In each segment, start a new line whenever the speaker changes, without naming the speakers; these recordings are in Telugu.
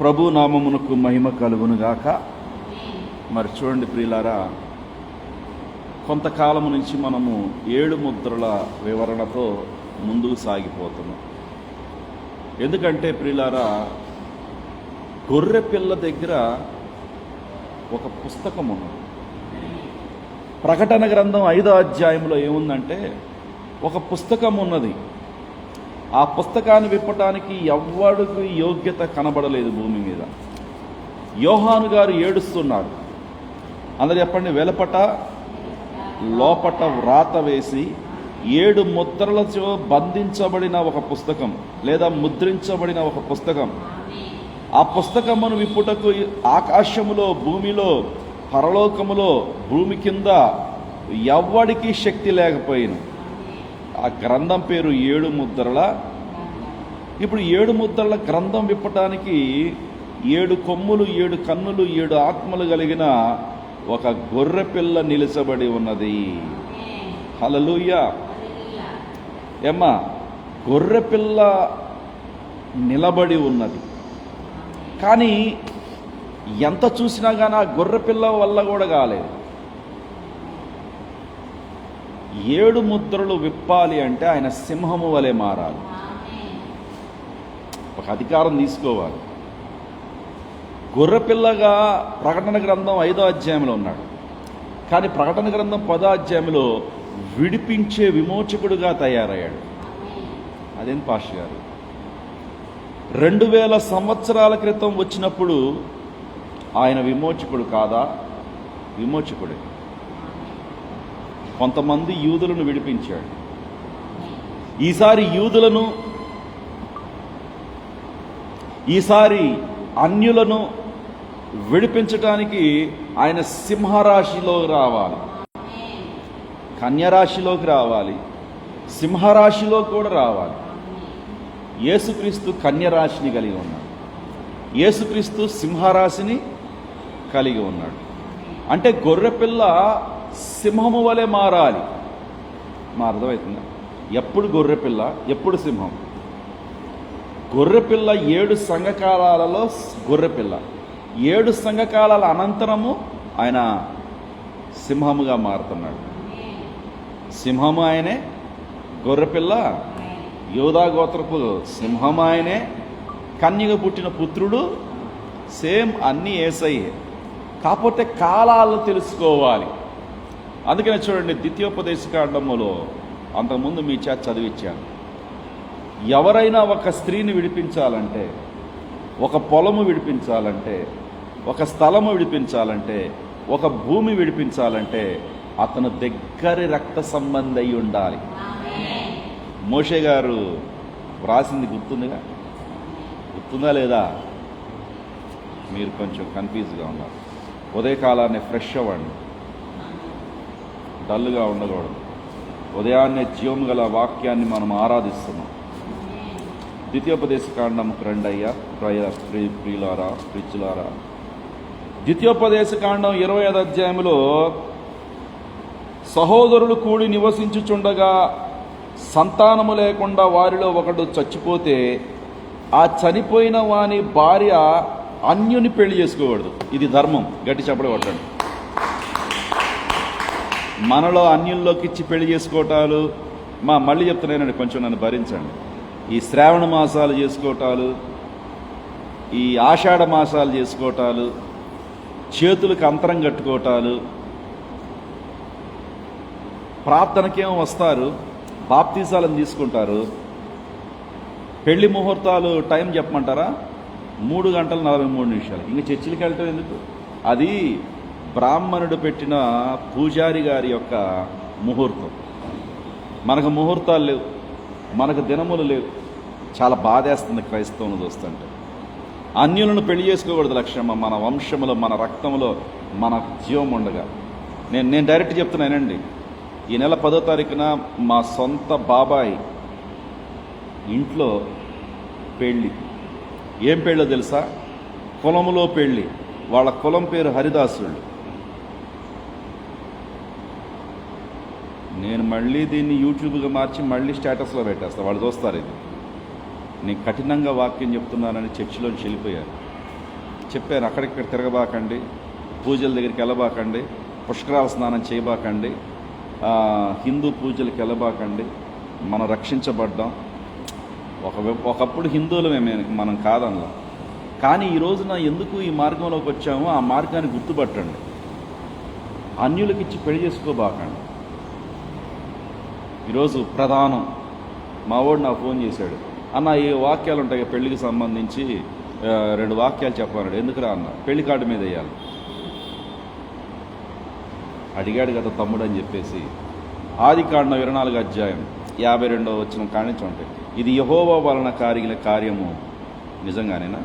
ప్రభు నామమునకు మహిమ కలుగునుగాక. మరి చూడండి ప్రియులారా, కొంతకాలం నుంచి మనము 7 ముద్రల వివరణతో ముందుకు సాగిపోతున్నాం. ఎందుకంటే ప్రియులారా, గొర్రె పిల్ల దగ్గర ఒక పుస్తకం ఉన్నది. ప్రకటన గ్రంథం 5వ అధ్యాయంలో ఏముందంటే ఒక పుస్తకం ఉన్నది. ఆ పుస్తకాన్ని విప్పటానికి ఎవ్వడికి యోగ్యత కనబడలేదు భూమి మీద. యోహాను గారు ఏడుస్తున్నారు. అందరు చెప్పండి, వెలపట లోపట వ్రాత వేసి 7 ముద్రలతో బంధించబడిన ఒక పుస్తకం లేదా ముద్రించబడిన ఒక పుస్తకం. ఆ పుస్తకమును విప్పుటకు ఆకాశములో, భూమిలో, పరలోకములో, భూమి కింద ఎవ్వడికి శక్తి లేకపోయిన ఆ గ్రంథం పేరు 7 ముద్రల. ఇప్పుడు 7 ముద్రల గ్రంథం విప్పటానికి 7 కొమ్ములు, 7 కన్నులు, 7 ఆత్మలు కలిగిన ఒక గొర్రె పిల్ల నిలిచబడి ఉన్నది. హల్లెలూయా. ఏమ్మా, గొర్రె పిల్ల నిలబడి ఉన్నది. కానీ ఎంత చూసినా కానీ ఆ గొర్రె పిల్ల వల్ల కూడా కాలేదు. 7 ముద్రలు విప్పాలి అంటే ఆయన సింహము వలె మారాలి, ఒక అధికారం తీసుకోవాలి. గొర్రెపిల్లగా ప్రకటన గ్రంథం 5వ అధ్యాయంలో ఉన్నాడు. కానీ ప్రకటన గ్రంథం 10వ అధ్యాయంలో విడిపించే విమోచకుడుగా తయారయ్యాడు. అదేం పాస్టర్ గారు, 2000 సంవత్సరాల క్రితం వచ్చినప్పుడు ఆయన విమోచకుడు కాదా? విమోచకుడే. కొంతమంది యూదులను విడిపించాడు. ఈసారి అన్యులను విడిపించటానికి ఆయన సింహరాశిలో రావాలి, కన్యరాశిలోకి రావాలి, సింహరాశిలో కూడా రావాలి. యేసుక్రీస్తు కన్యరాశిని కలిగి ఉన్నాడు, యేసుక్రీస్తు సింహరాశిని కలిగి ఉన్నాడు. అంటే గొర్రెపిల్ల సింహము వలె మారాలి. మా అర్థమవుతుందా? ఎప్పుడు గొర్రెపిల్ల, ఎప్పుడు సింహం? గొర్రెపిల్ల 7 సంఘకాలాలలో గొర్రెపిల్ల, 7 సంఘకాలాల అనంతరము ఆయన సింహముగా మారుతున్నాడు. సింహము ఆయనే, గొర్రెపిల్ల యోధా గోత్రపు సింహం ఆయనే, కన్యగా పుట్టిన పుత్రుడు సేమ్, అన్నీ యేసయ్యే. కాకపోతే కాలాలు తెలుసుకోవాలి. అందుకనే చూడండి, ద్వితీయోపదేశకాండములో అంతకుముందు మీ చేత చదివించాను. ఎవరైనా ఒక స్త్రీని విడిపించాలంటే, ఒక పొలము విడిపించాలంటే, ఒక స్థలము విడిపించాలంటే, ఒక భూమి విడిపించాలంటే అతను దగ్గరి రక్త సంబంధి అయి ఉండాలి. మోషే గారు వ్రాసింది గుర్తుందా లేదా? మీరు కొంచెం కన్ఫ్యూజ్గా ఉన్నారు. ఉదయకాలాన్ని ఫ్రెష్ అవ్వండి, డల్గా ఉండకూడదు. ఉదయాన్నే జీవం గల వాక్యాన్ని మనం ఆరాధిస్తున్నాం. ద్వితీయోపదేశకాండంకు రండి అయ్యా ప్రియులారా, ప్రిచులారా. ద్వితీయోపదేశకాండం 25వ అధ్యాయంలో సహోదరులు కూడి నివసించుచుండగా సంతానము లేకుండా వారిలో ఒకడు చచ్చిపోతే ఆ చనిపోయిన వాని భార్య అన్యుని పెళ్లి చేసుకోకూడదు. ఇది ధర్మం. గట్టి చెప్పడం కొట్టండి. మనలో అన్యుల్లోకి ఇచ్చి పెళ్లి చేసుకోవటాలు, మళ్ళీ చెప్తున్నానండి, కొంచెం నన్ను భరించండి. ఈ శ్రావణ మాసాలు చేసుకోవటాలు, ఈ ఆషాఢ మాసాలు చేసుకోవటాలు, చేతులకు అంతరం కట్టుకోవటాలు, ప్రార్థనకేమో వస్తారు, బాప్తీసాలను తీసుకుంటారు. పెళ్లి ముహూర్తాలు టైం చెప్పమంటారా? 3 గంటల 43 నిమిషాలు. ఇంక చర్చిలకు వెళ్ళటం ఎందుకు? అది బ్రాహ్మణుడు పెట్టిన పూజారి గారి యొక్క ముహూర్తం. మనకు ముహూర్తాలు లేవు, మనకు దినములు లేవు. చాలా బాధేస్తుంది క్రైస్తవులను చూస్తుంటే. అన్యులను పెళ్లి చేసుకోకూడదు లక్ష్యమ్మ. మన వంశములో, మన రక్తంలో, మన జీవం ఉండగా. నేను డైరెక్ట్ చెప్తున్నానండి. ఈ నెల 10వ తారీఖున మా సొంత బాబాయ్ ఇంట్లో పెళ్ళి. ఏం పెళ్ళో తెలుసా? కులములో పెళ్ళి. వాళ్ళ కులం పేరు హరిదాసుళ్ళు. నేను మళ్ళీ దీన్ని యూట్యూబ్గా మార్చి మళ్ళీ స్టేటస్లో పెట్టేస్తాను, వాళ్ళు చూస్తారు. ఇది నేను కఠినంగా వాక్యం చెప్తున్నానని చర్చిలోంచి వెళ్ళిపోయారు. చెప్పాను, అక్కడిక్కడ తిరగబాకండి, పూజల దగ్గరికి వెళ్ళబాకండి, పుష్కరాల స్నానం చేయబాకండి, హిందూ పూజలకు వెళ్ళబాకండి, మనం రక్షించబడ్డాం. ఒకప్పుడు హిందువులమే మనం కాదనలా. కానీ ఈ రోజున ఎందుకు ఈ మార్గంలోకి వచ్చామో ఆ మార్గాన్ని గుర్తుపట్టండి. అన్యులకి ఇచ్చి పెళ్లి చేసుకోబాకండి. ఈరోజు ప్రధానం మా వాడు నాకు ఫోన్ చేశాడు, అన్న ఈ వాక్యాలు ఉంటాయి పెళ్లికి సంబంధించి 2 వాక్యాలు చెప్పన్నాడు. ఎందుకురా అన్న, పెళ్లి కార్డు మీద వేయాలి. అడిగాడు కదా తమ్ముడు అని చెప్పేసి ఆదికాండం 24 అధ్యాయం 52వ వచనం కానించి ఉంటాయి. ఇది యెహోవా వలన కలిగిన కార్యము నిజంగానేనా,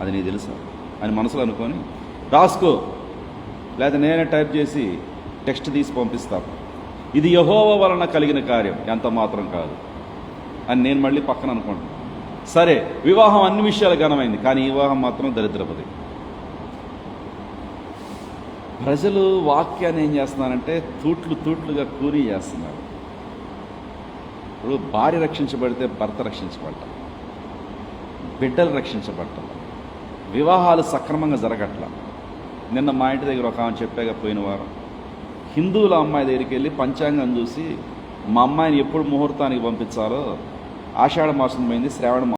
అది నీకు తెలుసా అని మనసులో అనుకొని రాసుకో, లేదా నేనే టైప్ చేసి టెక్స్ట్ తీసి పంపిస్తాను. ఇది యెహోవా వలన కలిగిన కార్యం, ఎంత మాత్రం కాదు అని నేను మళ్ళీ పక్కన అనుకుంటాను. సరే, వివాహం అన్ని విషయాలు ఘనమైంది, కానీ ఈ వివాహం మాత్రం దరిద్రపది. ప్రజలు వాక్యాన్ని ఏం చేస్తున్నారంటే తూట్లుగా కూరీ చేస్తున్నారు. ఇప్పుడు భార్య రక్షించబడితే భర్త రక్షించబడతారు, బిడ్డలు రక్షించబడతారు, వివాహాలు సక్రమంగా జరగట్ల. నిన్న మా ఇంటి దగ్గర ఒక ఆమె చెప్పాక పోయిన వారం హిందువుల అమ్మాయి దగ్గరికి వెళ్ళి పంచాంగం చూసి మా అమ్మాయిని ఎప్పుడు ముహూర్తానికి పంపించాలో, ఆషాఢ మాసం పోయింది, శ్రావణ